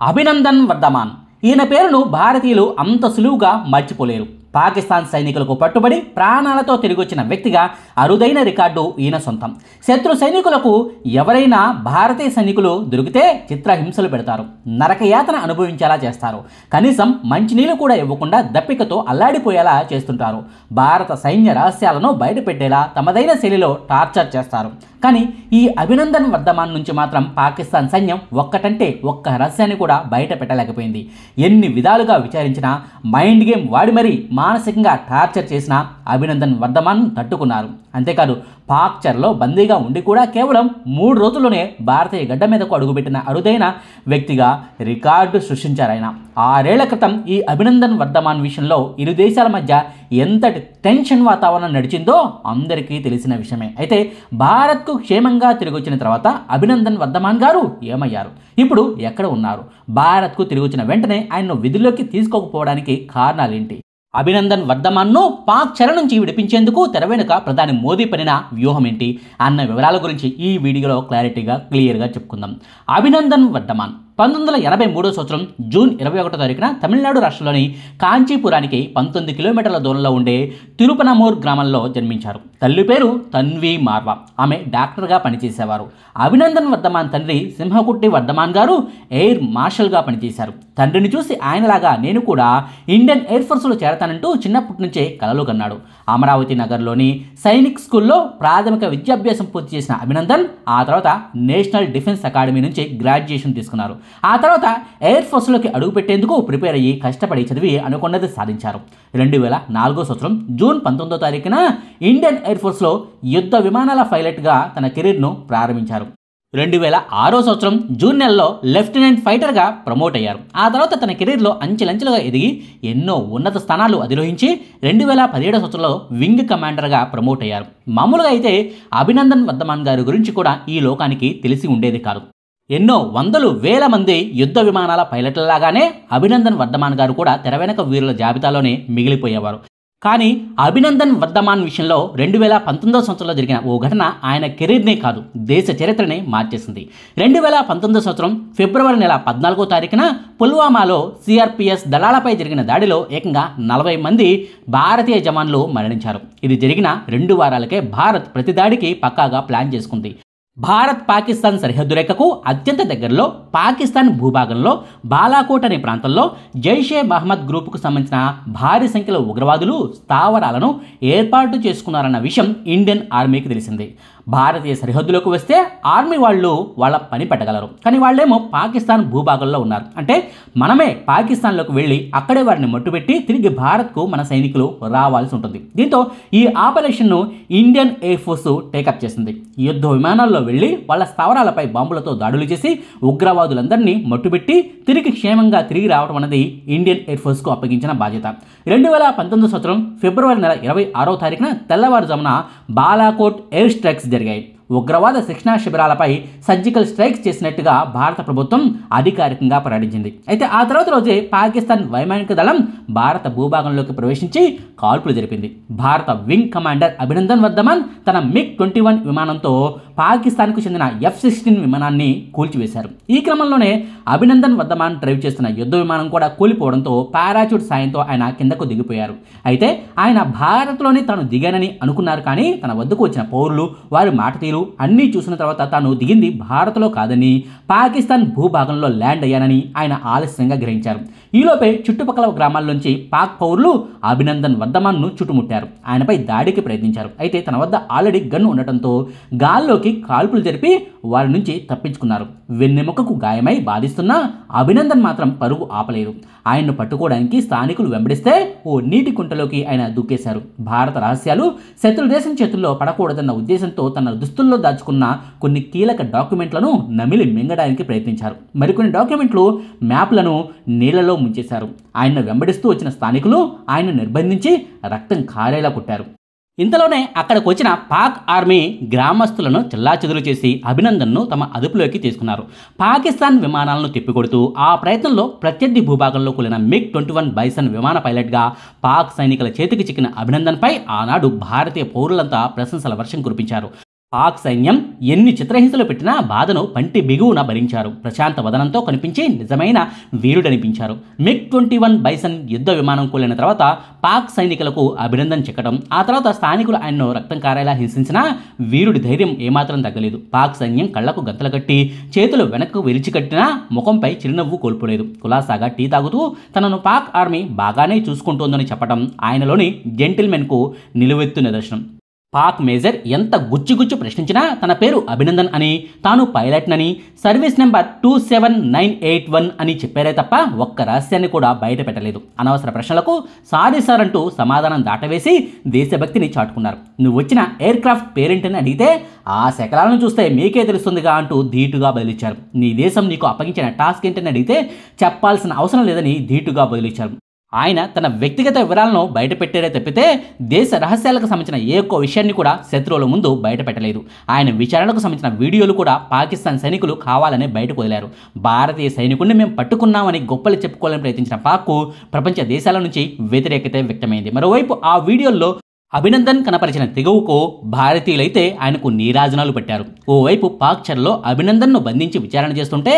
అభినందన్ వర్ధమాన్. ఈయన పేరును భారతీయులు అంత సులువుగా మర్చిపోలేరు. పాకిస్తాన్ సైనికులకు పట్టుబడి ప్రాణాలతో తిరిగొచ్చిన వ్యక్తిగా అరుదైన రికార్డు ఈయన సొంతం. శత్రు సైనికులకు ఎవరైనా భారతీయ సైనికులు దొరికితే చిత్రహింసలు పెడతారు, నరకయాతన అనుభవించేలా చేస్తారు. కనీసం మంచినీళ్ళు కూడా ఇవ్వకుండా దప్పికతో అల్లాడిపోయేలా చేస్తుంటారు. భారత సైన్య రహస్యాలను బయటపెట్టేలా తమదైన శైలిలో టార్చర్ చేస్తారు. కానీ ఈ అభినందన్ వర్ధమాన్ నుంచి మాత్రం పాకిస్తాన్ సైన్యం ఒక్కటంటే ఒక్క రహస్యాన్ని కూడా బయట పెట్టలేకపోయింది. ఎన్ని విధాలుగా విచారించినా, మైండ్ గేమ్ వాడి మరీ మానసికంగా టార్చర్ చేసిన అభినందన్ వర్ధమాన్ తట్టుకున్నారు. అంతేకాదు, పాక్ చెరలో బందీగా ఉండి కూడా కేవలం 3 రోజుల్లోనే భారతీయ గడ్డ మీదకు అడుగుపెట్టిన అరుదైన వ్యక్తిగా రికార్డు సృష్టించారు ఆయన. 6 ఏళ్ల క్రితం ఈ అభినందన్ వర్ధమాన్ విషయంలో ఇరు దేశాల మధ్య ఎంతటి టెన్షన్ వాతావరణం నడిచిందో అందరికీ తెలిసిన విషయమే. అయితే భారత్కు క్షేమంగా తిరిగి వచ్చిన తర్వాత అభినందన్ వర్ధమాన్ గారు ఏమయ్యారు, ఇప్పుడు ఎక్కడ ఉన్నారు, భారత్కు తిరిగి వచ్చిన వెంటనే ఆయన్ను విధుల్లోకి తీసుకోకపోవడానికి కారణాలేంటి, అభినందన్ వర్ధమాన్ను పాక్ చెర నుంచి విడిపించేందుకు తెర వెనుక ప్రధాని మోదీ పనిన వ్యూహం ఏంటి అన్న వివరాల గురించి ఈ వీడియోలో క్లియర్గా చెప్పుకుందాం. అభినందన్ వర్ధమాన్ 1983 సంవత్సరం జూన్ 21 తారీఖున తమిళనాడు రాష్ట్రంలోని కాంచీపురానికి 19 కిలోమీటర్ల దూరంలో ఉండే తిరుపనమూర్ గ్రామంలో జన్మించారు. తల్లి పేరు తన్వి మార్వా. ఆమె డాక్టర్గా పనిచేసేవారు. అభినందన్ వర్ధమాన్ తండ్రి సింహకుట్టి వర్ధమాన్ గారు ఎయిర్ మార్షల్గా పనిచేశారు. తండ్రిని చూసి ఆయనలాగా నేను కూడా ఇండియన్ ఎయిర్ ఫోర్స్లో చేరతానంటూ చిన్నప్పటి నుంచే కలలు కన్నాడు. అమరావతి నగర్లోని సైనిక్ స్కూల్లో ప్రాథమిక విద్యాభ్యాసం పూర్తి చేసిన అభినందన్ ఆ తర్వాత నేషనల్ డిఫెన్స్ అకాడమీ నుంచి గ్రాడ్యుయేషన్ తీసుకున్నారు. ఆ తర్వాత ఎయిర్ ఫోర్స్లోకి అడుగుపెట్టేందుకు ప్రిపేర్ అయ్యి కష్టపడి చదివి అనుకున్నది సాధించారు. 2004 సంవత్సరం జూన్ 19వ తారీఖున ఇండియన్ ఎయిర్ ఫోర్స్లో యుద్ధ విమానాల పైలట్గా తన కెరీర్ను ప్రారంభించారు. 2006 సంవత్సరం జూన్ నెలలో లెఫ్టినెంట్ ఫైటర్గా ప్రమోట్ అయ్యారు. ఆ తర్వాత తన కెరీర్లో అంచెలంచెలుగా ఎదిగి ఎన్నో ఉన్నత స్థానాలు అధిరోహించి 2017 సంవత్సరంలో వింగ్ కమాండర్గా ప్రమోట్ అయ్యారు. మామూలుగా అయితే అభినందన్ వర్ధమాన్ గారి గురించి కూడా ఈ లోకానికి తెలిసి ఉండేది కాదు. ఎన్నో వందలు వేల మంది యుద్ధ విమానాల పైలట్లలాగానే అభినందన్ వర్ధమాన్ గారు కూడా తెర వెనక వీరుల జాబితాలోనే మిగిలిపోయేవారు. కానీ అభినందన్ వర్ధమాన్ విషయంలో 2019 సంవత్సరంలో జరిగిన ఓ ఘటన ఆయన కెరీర్నే కాదు, దేశ చరిత్రనే మార్చేసింది. 2019 సంవత్సరం ఫిబ్రవరి నెల 14వ తారీఖున పుల్వామాలో సిఆర్పిఎస్ దళాలపై జరిగిన దాడిలో ఏకంగా 40 మంది భారతీయ జవాన్లు మరణించారు. ఇది జరిగిన 2 వారాలకే భారత్ ప్రతి దాడికి పక్కాగా ప్లాన్ చేసుకుంది. భారత్ పాకిస్తాన్ సరిహద్దు రేఖకు అత్యంత దగ్గరలో పాకిస్తాన్ భూభాగంలో బాలాకోట్ అనే ప్రాంతంలో జైషే మహమ్మద్ గ్రూపుకు సంబంధించిన భారీ సంఖ్యలో ఉగ్రవాదులు స్థావరాలను ఏర్పాటు చేసుకున్నారన్న విషయం ఇండియన్ ఆర్మీకి తెలిసింది. భారతీయ సరిహద్దులోకి వస్తే ఆర్మీ వాళ్ళు వాళ్ళ పని పెట్టగలరు, కానీ వాళ్ళేమో పాకిస్తాన్ భూభాగంలో ఉన్నారు. అంటే మనమే పాకిస్తాన్లోకి వెళ్ళి అక్కడే వారిని మట్టుపెట్టి తిరిగి భారత్కు మన సైనికులు రావాల్సి ఉంటుంది. దీంతో ఈ ఆపరేషన్ను ఇండియన్ ఎయిర్ ఫోర్స్ టేకప్ చేసింది. యుద్ధ విమానాల్లో వెళ్ళి వాళ్ళ స్థావరాలపై బాంబులతో దాడులు చేసి ఉగ్రవాదులందరినీ మట్టుబెట్టి తిరిగి తిరిగి రావడం అనేది ఇండియన్ ఎయిర్ ఫోర్స్కు అప్పగించిన బాధ్యత. 2019 సంవత్సరం ఫిబ్రవరి నెల 26వ తారీఖున తెల్లవారుజామున బాలాకోట్ ఎయిర్ స్ట్రైక్స్ జరిగాయి. ఉగ్రవాద శిక్షణా శిబిరాలపై సర్జికల్ స్ట్రైక్స్ చేసినట్టుగా భారత ప్రభుత్వం అధికారికంగా ప్రకటించింది. అయితే ఆ తర్వాత రోజే పాకిస్తాన్ వైమానిక దళం భారత భూభాగంలోకి ప్రవేశించి కాల్పులు జరిపింది. భారత వింగ్ కమాండర్ అభినందన్ వర్ధమాన్ తన MiG-21 విమానంతో పాకిస్తాన్కు చెందిన F-16 విమానాన్ని కూల్చివేశారు. ఈ క్రమంలోనే అభినందన్ వర్ధమాన్ డ్రైవ్ చేస్తున్న యుద్ధ విమానం కూడా కూలిపోవడంతో పారాచూట్ సాయంతో ఆయన కిందకు దిగిపోయారు. అయితే ఆయన భారత్లోనే తాను దిగానని అనుకున్నారు. కానీ తన వద్దకు వచ్చిన పౌరులు వారి మాట తీరు అన్నీ చూసిన తర్వాత తాను దిగింది భారత్లో కాదని పాకిస్తాన్ భూభాగంలో ల్యాండ్ అయ్యానని ఆయన ఆలస్యంగా గ్రహించారు. ఈలోపే చుట్టుపక్కల గ్రామాల్లోంచి పాక్ పౌరులు అభినందన్ వర్ధమాన్ను చుట్టుముట్టారు, ఆయనపై దాడికి ప్రయత్నించారు. అయితే తన వద్ద ఆల్రెడీ గన్ ఉండటంతో గాల్లోకి కాల్పులు జరిపి వారి నుంచి తప్పించుకున్నారు. వెన్నెముకకు గాయమై బాధిస్తున్నా అభినందన్ మాత్రం పరుగు ఆపలేదు. ఆయన్ను పట్టుకోవడానికి స్థానికులు వెంబడిస్తే ఓ నీటి కుంటలోకి ఆయన దూకేశారు. భారత రహస్యాలు శత్రు దేశం చేతుల్లో పడకూడదన్న ఉద్దేశంతో తన దుస్తుల్లో దాచుకున్న కొన్ని కీలక డాక్యుమెంట్లను నమిలి మింగడానికి ప్రయత్నించారు. మరికొన్ని డాక్యుమెంట్లు, మ్యాప్లను నీళ్లలో ముంచేశారు. ఆయన్ను వెంబడిస్తూ వచ్చిన స్థానికులు ఆయన్ను నిర్బంధించి రక్తం కారేలా కొట్టారు. ఇంతలోనే అక్కడికి వచ్చిన పాక్ ఆర్మీ గ్రామస్తులను చెల్లాచెదురు చేసి అభినందన్ను తమ అదుపులోకి తీసుకున్నారు. పాకిస్తాన్ విమానాలను తిప్పికొడుతూ ఆ ప్రయత్నంలో ప్రత్యర్థి భూభాగంలో కూలిన MiG-21 బైసన్ విమాన పైలట్గా పాక్ సైనికుల చేతికి చిక్కిన అభినందన్పై ఆనాడు భారతీయ పౌరులంతా ప్రశంసల వర్షం కురిపించారు. పాక్ సైన్యం ఎన్ని చిత్రహింసలు పెట్టినా బాధను పంటి బిగువున భరించారు. ప్రశాంత వదనంతో కనిపించి నిజమైన వీరుడనిపించారు. MiG-21 బైసన్ యుద్ధ విమానం కూలిన తర్వాత పాక్ సైనికులకు అభినందన చెక్కడం, ఆ తర్వాత స్థానికులు ఆయన్ను రక్తం కారేలా హింసించినా వీరుడి ధైర్యం ఏమాత్రం తగ్గలేదు. పాక్ సైన్యం కళ్లకు గంతలు కట్టి చేతులు వెనక్కు విరిచికట్టినా ముఖంపై చిరునవ్వు కోల్పోలేదు. కులాసాగా టీ తాగుతూ తనను పాక్ ఆర్మీ బాగానే చూసుకుంటోందని చెప్పడం ఆయనలోని జెంటిల్మెన్కు నిలువెత్తు నిదర్శనం. పాక్ మేజర్ ఎంత గుచ్చి ప్రశ్నించినా తన పేరు అభినందన్ అని, తాను పైలట్నని, సర్వీస్ నెంబర్ 27981 అని చెప్పారే తప్ప ఒక్క రహస్యాన్ని కూడా బయట పెట్టలేదు. అనవసర ప్రశ్నలకు సారీ సార్ అంటూ సమాధానం దాటవేసి దేశభక్తిని చాటుకున్నారు. నువ్వు వచ్చిన ఎయిర్ క్రాఫ్ట్ పేరేంటని అడిగితే ఆ శకలాలను చూస్తే మీకే తెలుస్తుందిగా అంటూ ధీటుగా బదిలిచ్చారు. నీ దేశం నీకు అప్పగించిన టాస్క్ ఏంటని అడిగితే చెప్పాల్సిన అవసరం లేదని ధీటుగా బదిలిచ్చారు. ఆయన తన వ్యక్తిగత వివరాలను బయటపెట్టారే తప్పితే దేశ రహస్యాలకు సంబంధించిన ఏ ఒక్క విషయాన్ని కూడా శత్రువుల ముందు బయటపెట్టలేదు. ఆయన విచారణకు సంబంధించిన వీడియోలు కూడా పాకిస్తాన్ సైనికులు కావాలనే బయటకు వదిలారు. భారతీయ సైనికుడిని మేము పట్టుకున్నామని గొప్పలు చెప్పుకోవాలని ప్రయత్నించిన పాక్కు ప్రపంచ దేశాల నుంచి వ్యతిరేకత వ్యక్తమైంది. మరోవైపు ఆ వీడియోల్లో అభినందన్ కనపరిచిన తెగువకు భారతీయులైతే ఆయనకు నీరాజనాలు పెట్టారు. ఓవైపు పాక్ చెరలో అభినందన్ను బంధించి విచారణ చేస్తుంటే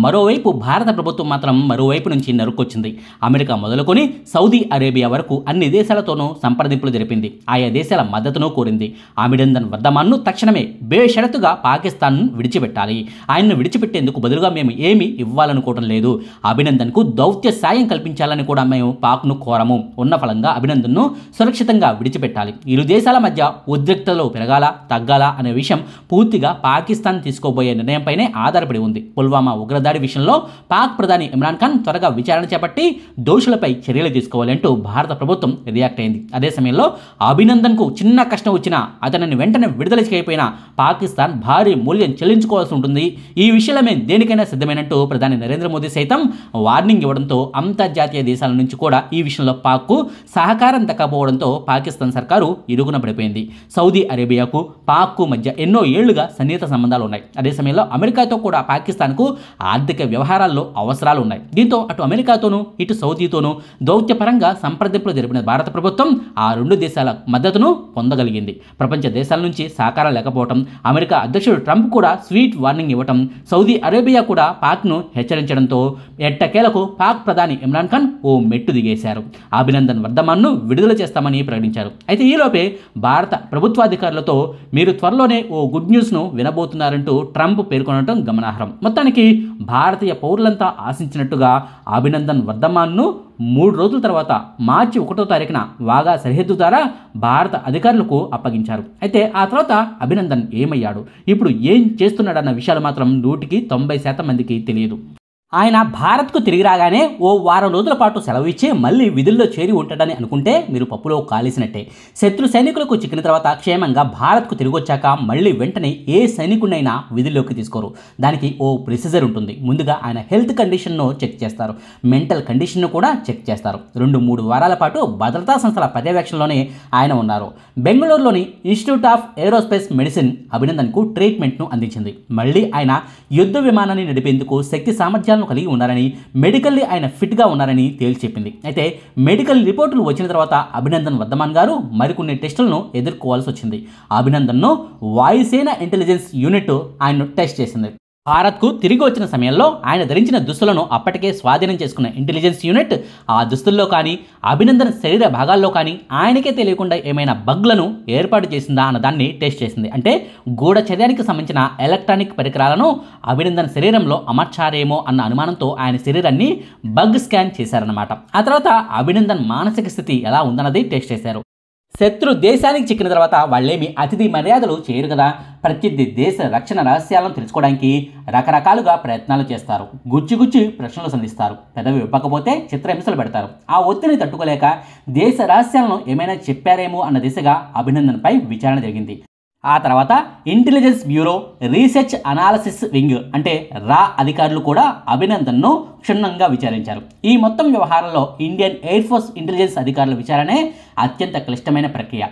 మరోవైపు భారత ప్రభుత్వం మాత్రం మరోవైపు నుంచి నరుక్కొచ్చింది. అమెరికా మొదలుకొని సౌదీ అరేబియా వరకు అన్ని దేశాలతోనూ సంప్రదింపులు జరిపింది. ఆయా దేశాల మద్దతును కోరింది. అభినందన్ వర్ధమాన్ను తక్షణమే బేషరతుగా పాకిస్తాన్ విడిచిపెట్టాలి. ఆయన్ను విడిచిపెట్టేందుకు బదులుగా మేము ఏమీ ఇవ్వాలనుకోవడం లేదు. అభినందన్కు దౌత్య సాయం కల్పించాలని కూడా మేము పాక్ను కోరము. ఉన్న ఫలంగా అభినందన్ను సురక్షితంగా విడిచిపెట్టాలి. ఇరు దేశాల మధ్య ఉద్రిక్తతలు పెరగాలా తగ్గాలా అనే విషయం పూర్తిగా పాకిస్తాన్ తీసుకోబోయే నిర్ణయంపైనే ఆధారపడి ఉంది. పుల్వామా ఉగ్రదాడి విషయంలో పాక్ ప్రధాని ఇమ్రాన్ ఖాన్ త్వరగా విచారణ చేపట్టి దోషులపై చర్యలు తీసుకోవాలంటూ భారత ప్రభుత్వం రియాక్ట్ అయింది. అదే సమయంలో అభినందన్కు చిన్న కష్టం వచ్చినా అతనిని వెంటనే విడుదల చేయకపోయినా పాకిస్తాన్ భారీ మూల్యం చెల్లించుకోవాల్సి ఉంటుంది. ఈ విషయంలో మేము దేనికైనా సిద్ధమైనట్టు ప్రధాని నరేంద్ర మోదీ సైతం వార్నింగ్ ఇవ్వడంతో అంతర్జాతీయ దేశాల నుంచి కూడా ఈ విషయంలో పాక్కు సహకారం దక్కకపోవడంతో పాకిస్తాన్ సర్కారు ఇరుగున పడిపోయింది. సౌదీ అరేబియాకు పాక్కు మధ్య ఎన్నో ఏళ్లుగా సన్నిహిత సంబంధాలు ఉన్నాయి. అదే సమయంలో అమెరికాతో కూడా పాకిస్తాన్కు ఆర్థిక వ్యవహారాల్లో అవసరాలు ఉన్నాయి. దీంతో అటు అమెరికాతోనూ ఇటు సౌదీతోనూ దౌత్యపరంగా సంప్రదింపులు జరిపిన భారత ప్రభుత్వం ఆ రెండు దేశాల మద్దతును పొందగలిగింది. ప్రపంచ దేశాల నుంచి సహకారం లేకపోవడం, అమెరికా అధ్యక్షుడు ట్రంప్ కూడా స్వీట్ వార్నింగ్ ఇవ్వటం, సౌదీ అరేబియా కూడా పాక్ను హెచ్చరించడంతో ఎట్టకేలకు పాక్ ప్రధాని ఇమ్రాన్ ఖాన్ ఓ మెట్టు దిగేశారు. అభినందన్ వర్ధమాన్ను విడుదల చేస్తామని ప్రకటించారు. అయితే ఈలోపే భారత ప్రభుత్వాధికారులతో మీరు త్వరలోనే ఓ గుడ్ న్యూస్ను వినబోతున్నారంటూ ట్రంప్ పేర్కొనడం గమనార్హం. మొత్తానికి భారతీయ పౌరులంతా ఆశించినట్టుగా అభినందన్ వర్ధమాన్ను 3 రోజుల తర్వాత మార్చి 1వ తారీఖున వాగా సరిహద్దు ద్వారా భారత అధికారులకు అప్పగించారు. అయితే ఆ తర్వాత అభినందన్ ఏమయ్యాడు, ఇప్పుడు ఏం చేస్తున్నాడన్న విషయాలు మాత్రం 100% మందికి తెలియదు. ఆయన భారత్కు తిరిగి రాగానే ఓ వారం రోజుల పాటు సెలవు ఇచ్చి మళ్ళీ విధుల్లో చేరి ఉంటాడని అనుకుంటే మీరు పప్పులో కాలేసినట్టే. శత్రు సైనికులకు చిక్కిన తర్వాత క్షేమంగా భారత్కు తిరిగి వచ్చాక మళ్ళీ వెంటనే ఏ సైనికుడినైనా విధుల్లోకి తీసుకోరు. దానికి ఓ ప్రొసీజర్ ఉంటుంది. ముందుగా ఆయన హెల్త్ కండిషన్ను చెక్ చేస్తారు, మెంటల్ కండిషన్ను కూడా చెక్ చేస్తారు. 2-3 వారాల పాటు భద్రతా సంస్థల పర్యవేక్షణలోనే ఆయన ఉన్నారు. బెంగళూరులోని ఇన్స్టిట్యూట్ ఆఫ్ ఏరోస్పేస్ మెడిసిన్ అభినందన్కు ట్రీట్మెంట్ను అందించింది. మళ్ళీ ఆయన యుద్ధ విమానాన్ని నడిపేందుకు శక్తి సామర్థ్యాలను కలిగి ఉన్నారని, మెడికల్లీ ఆయన ఫిట్గా ఉన్నారని తేల్చి చెప్పింది. అయితే మెడికల్ రిపోర్టులు వచ్చిన తర్వాత అభినందన్ వర్ధమాన్ గారు మరికొన్ని టెస్టులను ఎదుర్కోవాల్సి వచ్చింది. అభినందన్ను వాయుసేన ఇంటెలిజెన్స్ యూనిట్ ఆయన్ను టెస్ట్ చేసింది. భారత్కు తిరిగి వచ్చిన సమయంలో ఆయన ధరించిన దుస్తులను అప్పటికే స్వాధీనం చేసుకున్న ఇంటెలిజెన్స్ యూనిట్ ఆ దుస్తుల్లో కానీ అభినందన్ శరీర భాగాల్లో కానీ ఆయనకే తెలియకుండా ఏమైనా బగ్లను ఏర్పాటు చేసిందా అన్న దాన్ని టెస్ట్ చేసింది. అంటే గూఢచర్యానికి సంబంధించిన ఎలక్ట్రానిక్ పరికరాలను అభినందన్ శరీరంలో అమర్చారేమో అన్న అనుమానంతో ఆయన శరీరాన్ని బగ్ స్కాన్ చేశారన్నమాట. ఆ తర్వాత అభినందన్ మానసిక స్థితి ఎలా ఉందన్నది టెస్ట్ చేశారు. శత్రు దేశానికి చిక్కిన తర్వాత వాళ్ళేమి అతిథి మర్యాదలు చేయరు కదా. ప్రత్యర్థి దేశ రక్షణ రహస్యాలను తెలుసుకోవడానికి రకరకాలుగా ప్రయత్నాలు చేస్తారు. గుచ్చి ప్రశ్నలు సంధిస్తారు. పెదవి విప్పకపోతే చిత్రహింసలు పెడతారు. ఆ ఒత్తిడిని తట్టుకోలేక దేశ రహస్యాలను ఏమైనా చెప్పారేమో అన్న దిశగా అభినందన్పై విచారణ జరిగింది. ఆ తర్వాత intelligence bureau research analysis wing అంటే రా అధికారులు కూడా అభినందన్ను క్షుణ్ణంగా విచారించారు. ఈ మొత్తం వ్యవహారంలో ఇండియన్ ఎయిర్ ఫోర్స్ ఇంటెలిజెన్స్ అధికారుల విచారణే అత్యంత క్లిష్టమైన ప్రక్రియ.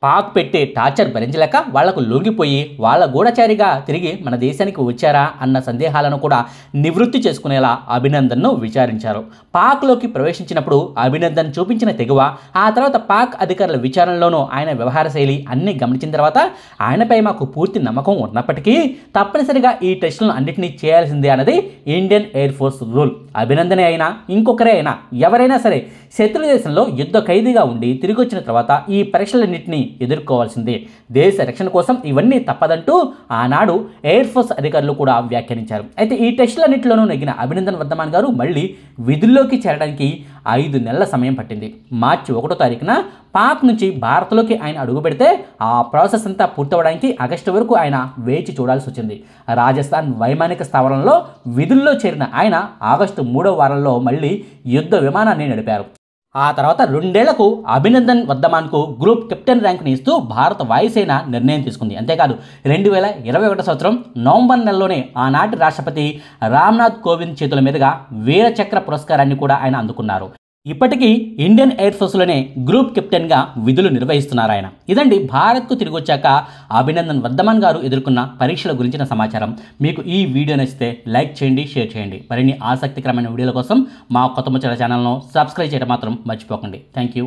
పాక్ పెట్టే టార్చర్ భరించలేక వాళ్లకు లొంగిపోయి వాళ్ళ గూఢచారిగా తిరిగి మన దేశానికి వచ్చారా అన్న సందేహాలను కూడా నివృత్తి చేసుకునేలా అభినందన్ను విచారించారు. పాక్లోకి ప్రవేశించినప్పుడు అభినందన్ చూపించిన తెగువ, ఆ తర్వాత పాక్ అధికారుల విచారణలోనూ ఆయన వ్యవహార శైలి అన్నీ గమనించిన తర్వాత ఆయనపై మాకు పూర్తి నమ్మకం ఉన్నప్పటికీ తప్పనిసరిగా ఈ టెస్టులను అన్నింటినీ చేయాల్సిందే అన్నది ఇండియన్ ఎయిర్ ఫోర్స్ రూల్. అభినందనే అయినా ఇంకొకరే అయినా ఎవరైనా సరే శత్రు దేశంలో యుద్ధ ఖైదీగా ఉండి తిరిగి వచ్చిన తర్వాత ఈ పరీక్షలన్నింటినీ ఎదుర్కోవాల్సిందే. దేశ రక్షణ కోసం ఇవన్నీ తప్పదంటూ ఆనాడు ఎయిర్ ఫోర్స్ అధికారులు కూడా వ్యాఖ్యానించారు. అయితే ఈ టెస్టులన్నింటిలోనూ నెగ్గిన అభినందన్ వర్ధమాన్ గారు మళ్ళీ విధుల్లోకి చేరడానికి 5 నెలల సమయం పట్టింది. మార్చి 1వ తారీఖున పాక్ నుంచి భారత్లోకి ఆయన అడుగుపెడితే ఆ ప్రాసెస్ అంతా పూర్తవడానికి ఆగస్టు వరకు ఆయన వేచి చూడాల్సి వచ్చింది. రాజస్థాన్ వైమానిక స్థావరంలో విధుల్లో చేరిన ఆయన ఆగస్టు 3వ వారంలో మళ్ళీ యుద్ధ విమానాన్ని నడిపారు. ఆ తర్వాత 2 ఏళ్లకు అభినందన్ వర్ధమాన్కు గ్రూప్ కెప్టెన్ ర్యాంకుని ఇస్తూ భారత వాయుసేన నిర్ణయం తీసుకుంది. అంతేకాదు 2021 సంవత్సరం నవంబర్ నెలలోనే ఆనాటి రాష్ట్రపతి రామ్నాథ్ కోవింద్ చేతుల మీదుగా వీరచక్ర పురస్కారాన్ని కూడా ఆయన అందుకున్నారు. ఇప్పటికీ ఇండియన్ ఎయిర్ ఫోర్స్లోనే గ్రూప్ కెప్టెన్గా విధులు నిర్వహిస్తున్నారు ఆయన. ఇదండి భారత్కు తిరిగి వచ్చాక అభినందన్ వర్ధమాన్ గారు ఎదుర్కొన్న పరీక్షల గురించిన సమాచారం. మీకు ఈ వీడియో నచ్చితే లైక్ చేయండి, షేర్ చేయండి. మరిన్ని ఆసక్తికరమైన వీడియోల కోసం మా కొత్త ముచ్చట ఛానల్ను సబ్స్క్రైబ్ చేయడం మాత్రం మర్చిపోకండి. Thank you.